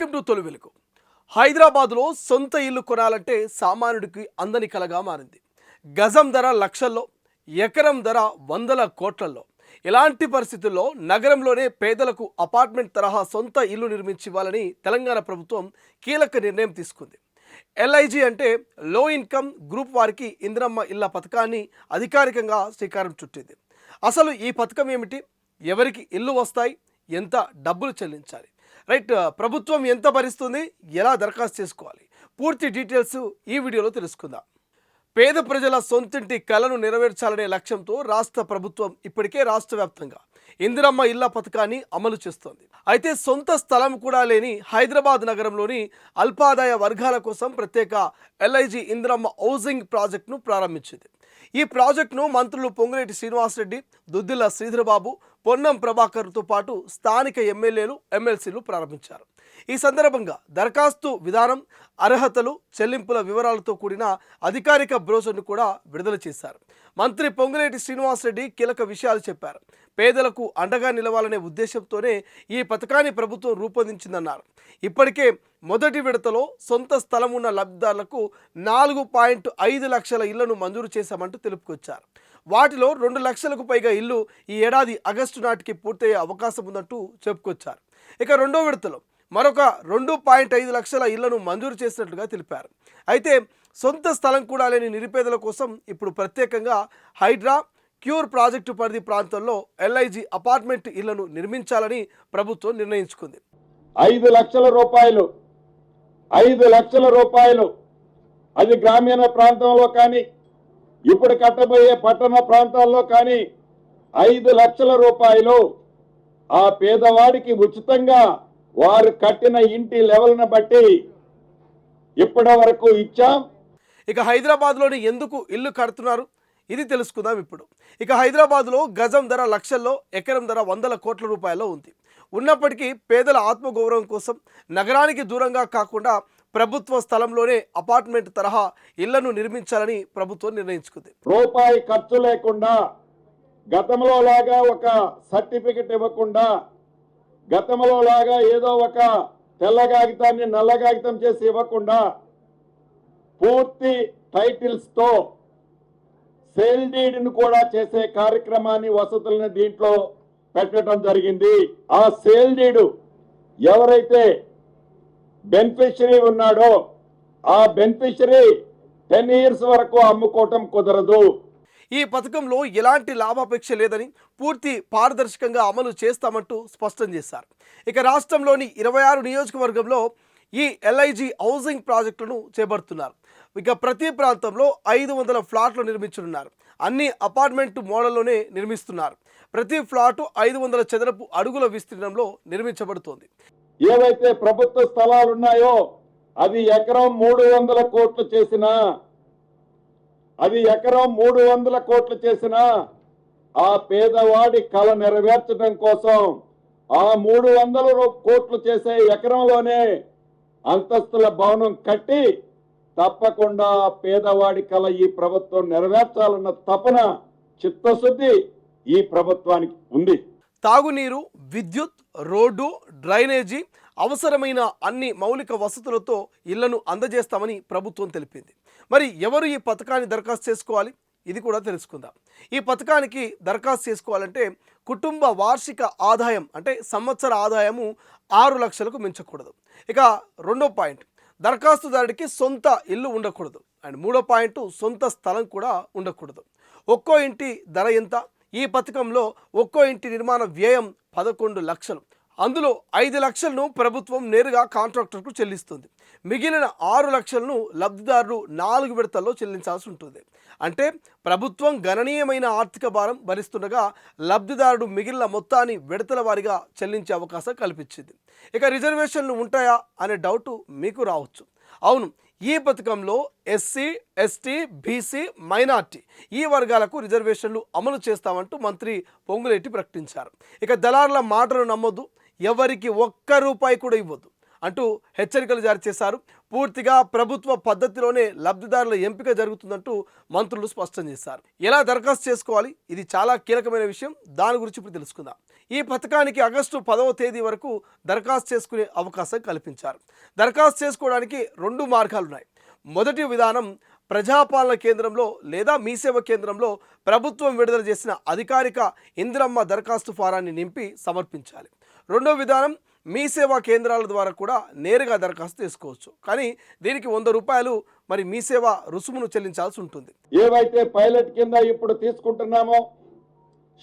Welcome to తొలి వెలుగు. హైదరాబాద్లో సొంత ఇల్లు కొనాలంటే సామాన్యుడికి అందని కలగా మారింది. గజం ధర లక్షల్లో, ఎకరం ధర వందల కోట్లలో. ఇలాంటి పరిస్థితుల్లో నగరంలోనే పేదలకు అపార్ట్మెంట్ తరహా సొంత ఇల్లు నిర్మించివ్వాలని తెలంగాణ ప్రభుత్వం కీలక నిర్ణయం తీసుకుంది. ఎల్ఐజీ అంటే లో ఇన్కమ్ గ్రూప్ వారికి ఇందిరమ్మ ఇళ్ల పథకాన్ని అధికారికంగా శ్రీకారం చుట్టింది. అసలు ఈ పథకం ఏమిటి, ఎవరికి ఇల్లు వస్తాయి, ఎంత డబ్బులు చెల్లించాలి, రైట్, ప్రభుత్వం ఎంత భరిస్తుంది, ఎలా దరఖాస్తు చేసుకోవాలి, పూర్తి డీటెయిల్స్ ఈ వీడియోలో తెలుసుకుందాం. పేద ప్రజల సొంతింటి కలను నెరవేర్చాలనే లక్ష్యంతో రాష్ట్ర ప్రభుత్వం ఇప్పటికే రాష్ట్ర వ్యాప్తంగా ఇందిరమ్మ ఇళ్ల పథకాన్ని అమలు చేస్తోంది. అయితే సొంత స్థలం కూడా లేని హైదరాబాద్ నగరంలోని అల్పాదాయ వర్గాల కోసం ప్రత్యేక ఎల్ఐజీ ఇందిరమ్మ హౌసింగ్ ప్రాజెక్టును ప్రారంభించింది. ఈ ప్రాజెక్టును మంత్రులు పొంగులేటి శ్రీనివాసరెడ్డి, దుద్దిల్ల శ్రీధరబాబు, పొన్నం ప్రభాకర్తో పాటు స్థానిక ఎమ్మెల్యేలు, ఎమ్మెల్సీలు ప్రారంభించారు. ఈ సందర్భంగా దరఖాస్తు విధానం, అర్హతలు, చెల్లింపుల వివరాలతో కూడిన అధికారిక బ్రోషర్ను కూడా విడుదల చేశారు. మంత్రి పొంగులేటి శ్రీనివాసరెడ్డి కీలక విషయాలు చెప్పారు. పేదలకు అండగా నిలవాలనే ఉద్దేశంతోనే ఈ పథకాన్ని ప్రభుత్వం రూపొందించిందన్నారు. ఇప్పటికే మొదటి విడతలో సొంత స్థలం ఉన్న లబ్ధిదారులకు 4.5 లక్షల ఇళ్లను మంజూరు చేశామంటూ తెలుపుకొచ్చారు. వాటిలో 2 లక్షలకు పైగా ఇల్లు ఈ ఏడాది ఆగస్టు నాటికి పూర్తయ్యే అవకాశం ఉందంటూ చెప్పుకొచ్చారు. ఇక రెండో విడతలో మరొక 2.5 లక్షల ఇళ్లను మంజూరు చేసినట్లుగా తెలిపారు. అయితే సొంత స్థలం కూడా లేని నిరుపేదల కోసం ఇప్పుడు ప్రత్యేకంగా హైడ్రా, క్యూర్ ప్రాజెక్టు పరిధి ప్రాంతంలో ఎల్ఐజీ అపార్ట్మెంట్ ఇళ్లను నిర్మించాలని ప్రభుత్వం నిర్ణయించుకుంది. 5 లక్షల రూపాయలు, 5 లక్షల రూపాయలు అది గ్రామీణ ప్రాంతంలో కానీ, ఇప్పుడు కట్టబోయే పట్టణ ప్రాంతాల్లో కానీ 5 లక్షల రూపాయలు ఆ పేదవాడికి ఉచితంగా వారు కట్టిన ఇంటి లెవెల్ను బట్టి ఇప్పటి వరకు ఇచ్చాం. ఇక హైదరాబాద్లోని ఎందుకు ఇల్లు కడుతున్నారు, ఇది తెలుసుకుందాం ఇప్పుడు. ఇక హైదరాబాద్లో గజం ధర లక్షల్లో, ఎకరం ధర వందల కోట్ల రూపాయల్లో ఉంది. ఉన్నప్పటికీ పేదల ఆత్మగౌరవం కోసం నగరానికి దూరంగా కాకుండా ప్రభుత్వ స్థలంలోనే అపార్ట్మెంట్ తరహా ఇళ్లను నిర్మించాలని ప్రభుత్వం నిర్ణయించుకుంది. రూపాయి ఖర్చు లేకుండా, గతంలో లాగా ఒక సర్టిఫికెట్ ఇవ్వకుండా, గతంలో లాగా ఏదో ఒక తెల్ల కాగితాన్ని నల్ల కాగితం చేసి ఇవ్వకుండా పూర్తి టైటిల్స్తో సేల్ డీడ్ను కూడా చేసే కార్యక్రమాన్ని, వసతులను దీంట్లో పెట్టడం జరిగింది. ఆ సేల్ డీడ్ ఎవరైతే బెనిఫిషరీ ఉన్నాడో ఆ బెనిఫిషరీ 10 years వరకు అమ్ముకోవటం కుదరదు. ఈ పథకంలో ఎలాంటి లాభాపేక్ష లేదని, పూర్తి పారదర్శకంగా అమలు చేస్తామంటూ స్పష్టం చేశారు. ఇక రాష్ట్రంలోని 26 నియోజకవర్గంలో ఈ ఎల్ఐజీ హౌసింగ్ ప్రాజెక్టులను చేపడుతున్నారు. ఇక ప్రతి ప్రాంతంలో 500 ఫ్లాట్లు నిర్మించనున్నారు. అన్ని అపార్ట్మెంట్ మోడల్లోనే నిర్మిస్తున్నారు. ప్రతి ఫ్లాటు 500 చదరపు అడుగుల విస్తీర్ణంలో నిర్మించబడుతోంది. ఏవైతే ప్రభుత్వ స్థలాలు ఉన్నాయో అది ఎకరం 300 కోట్లు చేసినా, అది ఎకరం 300 కోట్లు చేసినా ఆ పేదవాడి కళ నెరవేర్చడం కోసం ఆ 300 కోట్లు చేసే ఎకరంలోనే అంతస్తుల భవనం కట్టి తప్పకుండా పేదవాడి కళ ఈ ప్రభుత్వం నెరవేర్చాలన్న తపన, చిత్తశుద్ధి ఈ ప్రభుత్వానికి ఉంది. తాగునీరు, విద్యుత్, రోడ్డు, డ్రైనేజీ, అవసరమైన అన్ని మౌలిక వసతులతో ఇళ్లను అందజేస్తామని ప్రభుత్వం తెలిపింది. మరి ఎవరు ఈ పథకాన్ని దరఖాస్తు చేసుకోవాలి, ఇది కూడా తెలుసుకుందాం. ఈ పథకానికి దరఖాస్తు చేసుకోవాలంటే కుటుంబ వార్షిక ఆదాయం అంటే సంవత్సర ఆదాయము 6 లక్షలకు మించకూడదు. ఇక రెండో పాయింట్, దరఖాస్తుదారుడికి సొంత ఇల్లు ఉండకూడదు. అండ్ మూడో పాయింట్, సొంత స్థలం కూడా ఉండకూడదు. ఒక్కో ఇంటి ధర ఎంత? ఈ పథకంలో ఒక్కో ఇంటి నిర్మాణ వ్యయం 11 లక్షలు. అందులో 5 లక్షలను ప్రభుత్వం నేరుగా కాంట్రాక్టర్కు చెల్లిస్తుంది. మిగిలిన 6 లక్షలను లబ్ధిదారులు 4 విడతల్లో చెల్లించాల్సి ఉంటుంది. అంటే ప్రభుత్వం గణనీయమైన ఆర్థిక భారం భరిస్తుండగా లబ్ధిదారుడు మిగిలిన మొత్తాన్ని విడతల వారీగా చెల్లించే అవకాశం కల్పించింది. ఇక రిజర్వేషన్లు ఉంటాయా అనే డౌట్ మీకు రావచ్చు. అవును, ఈ పథకంలో ఎస్సీ, ఎస్టీ, బీసీ, మైనార్టీ ఈ వర్గాలకు రిజర్వేషన్లు అమలు చేస్తామంటూ మంత్రి పొంగులేటి ప్రకటించారు. ఇక దళారుల మాటలు నమ్మొద్దు, ఎవరికి ఒక్క రూపాయి కూడా ఇవ్వద్దు అంటూ హెచ్చరికలు జారీ చేశారు. పూర్తిగా ప్రభుత్వ పద్ధతిలోనే లబ్ధిదారుల ఎంపిక జరుగుతుందంటూ మంత్రులు స్పష్టం చేశారు. ఎలా దరఖాస్తు చేసుకోవాలి, ఇది చాలా కీలకమైన విషయం. దాని గురించి ఇప్పుడు తెలుసుకుందాం. ఈ పథకానికి ఆగస్టు 10వ తేదీ వరకు దరఖాస్తు చేసుకునే అవకాశం కల్పించారు. దరఖాస్తు చేసుకోవడానికి 2 మార్గాలున్నాయి. మొదటి విధానం ప్రజాపాలన కేంద్రంలో లేదా మీ సేవ కేంద్రంలో ప్రభుత్వం విడుదల చేసిన అధికారిక ఇందిరమ్మ దరఖాస్తు ఫారాన్ని నింపి సమర్పించాలి. రెండో విధానం మీ సేవా కేంద్రాల ద్వారా కూడా నేరుగా దరఖాస్తు చేసుకోవచ్చు. కానీ దీనికి 100 రూపాయలు మరి మీ సేవ రుసుమును చెల్లించాల్సి ఉంటుంది. ఏవైతే పైలట్ కింద ఇప్పుడు తీసుకుంటున్నామో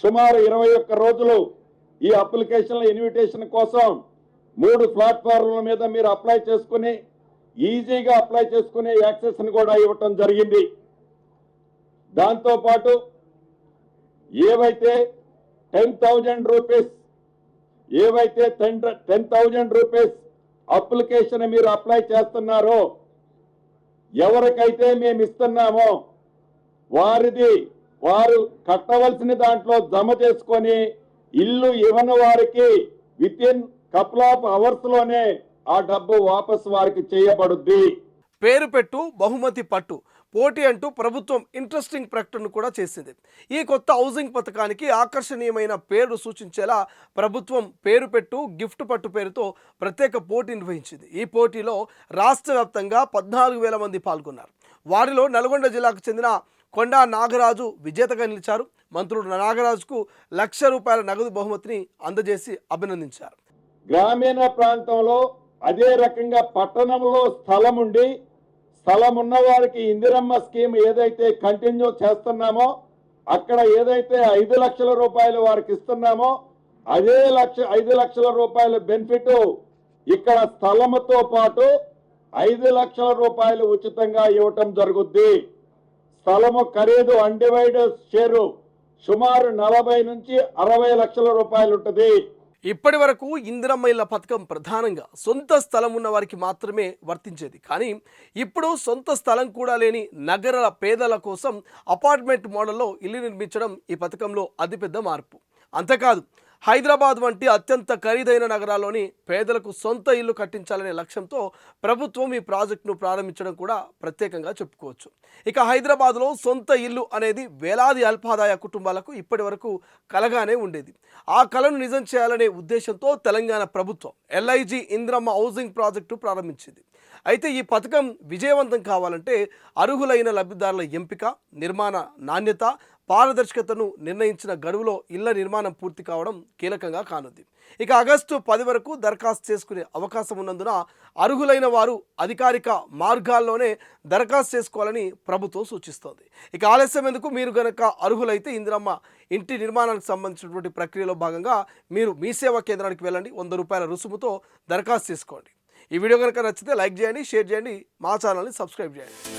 సుమారు 21 రోజులు ఈ అప్లికేషన్ల ఇన్విటేషన్ కోసం 3 ప్లాట్ఫామ్ల మీద మీరు అప్లై చేసుకుని ఈజీగా అప్లై చేసుకునే యాక్సెస్ని కూడా ఇవ్వటం జరిగింది. దాంతోపాటు ఏవైతే 10,000 రూపీస్ 10,000 రూపీస్ అప్లికేషన్ మీరు అప్లై చేస్తున్నారో ఎవరికైతే మేము ఇస్తున్నామో వారు కట్టవలసిన దాంట్లో జమ చేసుకొని ఇల్లు ఇవ్వని వారికి with in couple of hours లోనే ఆ డబ్బు వాపసు వారికి చేయబడుద్ది. పేరు పెట్టు బహుమతి పట్టు పోటీ అంటూ ప్రభుత్వం ఇంట్రెస్టింగ్ ప్రకటన కూడా చేసింది. ఈ కొత్త హౌసింగ్ పథకానికి ఆకర్షణీయమైన పేరు సూచించేలా ప్రభుత్వం పేరు పెట్టు గిఫ్ట్ పట్టు పేరుతో ప్రత్యేక పోటీ నిర్వహించింది. ఈ పోటీలో రాష్ట్ర వ్యాప్తంగా 14,000 మంది పాల్గొన్నారు. వారిలో నల్గొండ జిల్లాకు చెందిన కొండా నాగరాజు విజేతగా నిలిచారు. మంత్రులు నాగరాజుకు ₹1,00,000 నగదు బహుమతిని అందజేసి అభినందించారు. గ్రామీణ ప్రాంతంలో అదే రకంగా పట్టణంలో స్థలం ఉన్న వారికి ఇందిరమ్మ స్కీమ్ ఏదైతే కంటిన్యూ చేస్తున్నామో అక్కడ ఏదైతే 5 లక్షల రూపాయలు వారికి ఇస్తున్నామో అదే 5 లక్షల రూపాయల బెనిఫిట్ ఇక్కడ స్థలముతో పాటు 5 లక్షల రూపాయలు ఉచితంగా ఇవ్వటం జరుగుద్ది. స్థలము ఖరీదు అన్డివైడెడ్ షేరు సుమారు 40 నుంచి 60 లక్షల రూపాయలు ఉంటుంది. ఇప్పటి వరకు ఇందిరమ్మ ఇళ్ల పథకం ప్రధానంగా సొంత స్థలం ఉన్న వారికి మాత్రమే వర్తించేది. కానీ ఇప్పుడు సొంత స్థలం కూడా లేని నగర పేదల కోసం అపార్ట్మెంట్ మోడల్లో ఇల్లు నిర్మించడం ఈ పథకంలో అతిపెద్ద మార్పు. అంతేకాదు హైదరాబాద్ వంటి అత్యంత ఖరీదైన నగరాల్లోని పేదలకు సొంత ఇల్లు కట్టించాలనే లక్ష్యంతో ప్రభుత్వం ఈ ప్రాజెక్టును ప్రారంభించడం కూడా ప్రత్యేకంగా చెప్పుకోవచ్చు. ఇక హైదరాబాద్లో సొంత ఇల్లు అనేది వేలాది అల్పాదాయ కుటుంబాలకు ఇప్పటి వరకు కలగానే ఉండేది. ఆ కలను నిజం చేయాలనే ఉద్దేశంతో తెలంగాణ ప్రభుత్వం LIG ఇందిరమ్మ హౌసింగ్ ప్రాజెక్టు ప్రారంభించింది. అయితే ఈ పథకం విజయవంతం కావాలంటే అర్హులైన లబ్ధిదారుల ఎంపిక, నిర్మాణ నాణ్యత, పారదర్శకతను నిర్ణయించిన గడువులో ఇళ్ల నిర్మాణం పూర్తి కావడం కీలకంగా కానుంది. ఇక ఆగస్టు 10 వరకు దరఖాస్తు చేసుకునే అవకాశం ఉన్నందున అర్హులైన వారు అధికారిక మార్గాల్లోనే దరఖాస్తు చేసుకోవాలని ప్రభుత్వం సూచిస్తోంది. ఇక ఆలస్యం ఎందుకు, మీరు గనక అర్హులైతే ఇందిరమ్మ ఇంటి నిర్మాణానికి సంబంధించినటువంటి ప్రక్రియలో భాగంగా మీరు మీ సేవా కేంద్రానికి వెళ్ళండి. ₹100 రుసుముతో దరఖాస్తు చేసుకోండి. ఈ వీడియో కనుక నచ్చితే లైక్ చేయండి, షేర్ చేయండి, మా ఛానల్ని సబ్స్క్రైబ్ చేయండి.